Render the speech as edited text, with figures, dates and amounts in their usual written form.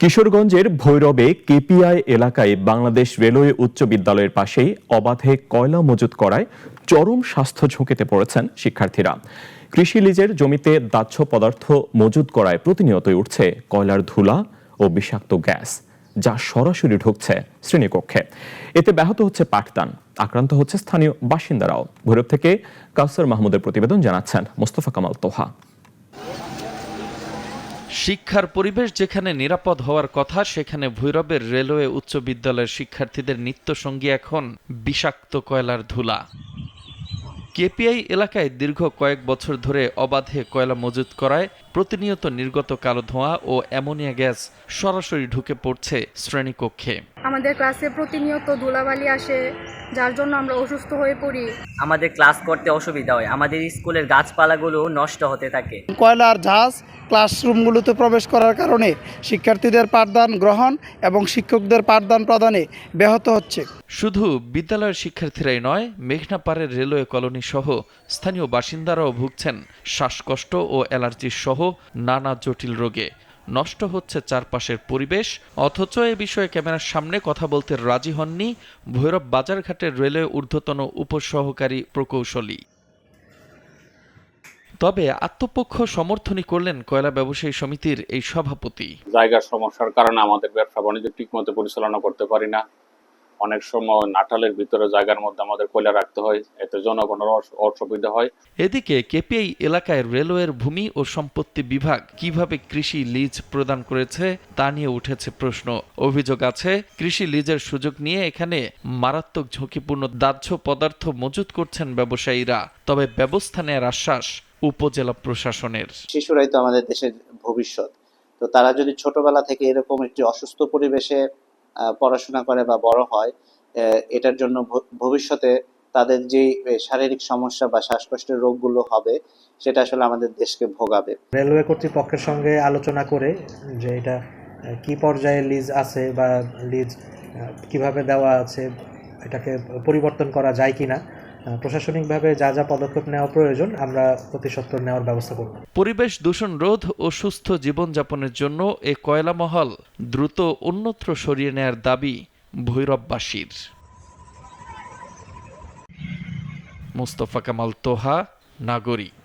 কিশোরগঞ্জের ভৈরবে কেপিআই এলাকায় বাংলাদেশ রেলওয়ে উচ্চ বিদ্যালয়ের পাশেই অবাধে কয়লা মজুত করায় চরম স্বাস্থ্য ঝুঁকিতে পড়েছেন শিক্ষার্থীরা। কৃষি লিজের জমিতে দাহ্য পদার্থ মজুত করায় প্রতিনিয়তই উঠছে কয়লার ধুলা ও বিষাক্ত গ্যাস, যা সরাসরি ঢুকছে শ্রেণীকক্ষে। এতে ব্যাহত হচ্ছে পাঠদান, আক্রান্ত হচ্ছে স্থানীয় বাসিন্দারাও। ভৈরব থেকে কাউসার মাহমুদের প্রতিবেদন, জানাচ্ছেন মোস্তফা কামাল তোহা। শিক্ষার পরিবেশ যেখানে নিরাপদ হওয়ার কথা, সেখানে ভৈরবের রেলওয়ে উচ্চ বিদ্যালয়ের শিক্ষার্থীদের নিত্যসঙ্গী এখন বিষাক্ত কয়লার ধুলা। কেপিআই এলাকায় দীর্ঘ কয়েক বছর ধরে অবাধে কয়লা মজুত করায় প্রতিনিয়ত নির্গত কালো ধোঁয়া ও অ্যামোনিয়া গ্যাস সরাসরি ঢুকে পড়ছে শ্রেণীকক্ষে। আমাদের ক্লাসে প্রতিনিয়ত ধুলাবালি আসে, যার জন্য আমরা অসুস্থ হয়ে পড়ি। আমাদের ক্লাস করতে অসুবিধা হয়, আমাদের স্কুলের গাছপালাগুলো নষ্ট হতে থাকে। কয়লার ঝাঁজ ক্লাসরুমগুলোতে প্রবেশ করার কারণে শিক্ষার্থীদের পাঠদান গ্রহণ এবং শিক্ষকদের পাঠদান প্রদানে ব্যাহত হচ্ছে। শুধু বিদ্যালয়ের শিক্ষার্থীরাই নয়, মেঘনাপাড়ের রেলওয়ে কলোনি সহ স্থানীয় বাসিন্দারাও ভুগছেন শ্বাসকষ্ট ও অ্যালার্জি সহ নানা জটিল রোগে। নষ্ট হচ্ছে চারপাশের পরিবেশ, অথচ এ বিষয়ে ক্যামেরার সামনে কথা বলতে রাজি হননি ভৈরব বাজারঘাটের রেলওয়ে ঊর্ধ্বতন উপসহকারী প্রকৌশলী। তবে আত্মপক্ষ সমর্থনই করলেন কয়লা ব্যবসায়ী সমিতির এই সভাপতি। জায়গার সমস্যার কারণে আমাদের ব্যবসা বাণিজ্য ঠিকমতো পরিচালনা করতে পারি না। অনেক সময় নাটালের ভিতরে জায়গার মধ্যে আমাদের কয়লা রাখতে হয়, এতে জনগণের অসুবিধা হয়। এদিকে কেপিআই এলাকায় রেলওয়ের ভূমি ও সম্পত্তি বিভাগ কিভাবে কৃষি লিজ প্রদান করেছে তা নিয়ে উঠেছে প্রশ্ন। অভিযোগ আছে, কৃষি লিজের সুযোগ নিয়ে এখানে মারাত্মক ঝুঁকিপূর্ণ দাহ্য পদার্থ মজুত করছেন ব্যবসায়ীরা। তবে ব্যবস্থা নেওয়ার আশ্বাস উপজেলা প্রশাসনের। শিশুরাই তো আমাদের দেশের ভবিষ্যৎ, তো তারা যদি ছোটবেলা থেকে এরকম একটি অসুস্থ পরিবেশে পড়াশোনা করে বা বড় হয়, এটার জন্য ভবিষ্যতে তাদের যে শারীরিক সমস্যা বা শ্বাসকষ্টের রোগগুলো হবে, সেটা আসলে আমাদের দেশকে ভোগাবে। রেলওয়ে কর্তৃপক্ষের সঙ্গে আলোচনা করে যে এটা কি পর্যায়ে লিজ আছে বা লিজ কিভাবে দেওয়া আছে, এটাকে পরিবর্তন করা যায় কিনা, প্রশাসনিকভাবে যা যা পদক্ষেপ নেওয়া প্রয়োজন আমরা অতি সত্বর নেওয়ার ব্যবস্থা করব। পরিবেশ দূষণ রোধ ও সুস্থ জীবনযাপনের জন্য এ কয়লা মহল দ্রুত অন্যত্র সরিয়ে নেয়ার দাবি ভৈরববাসীর। মোস্তফা কামাল তোহা, নাগরিক।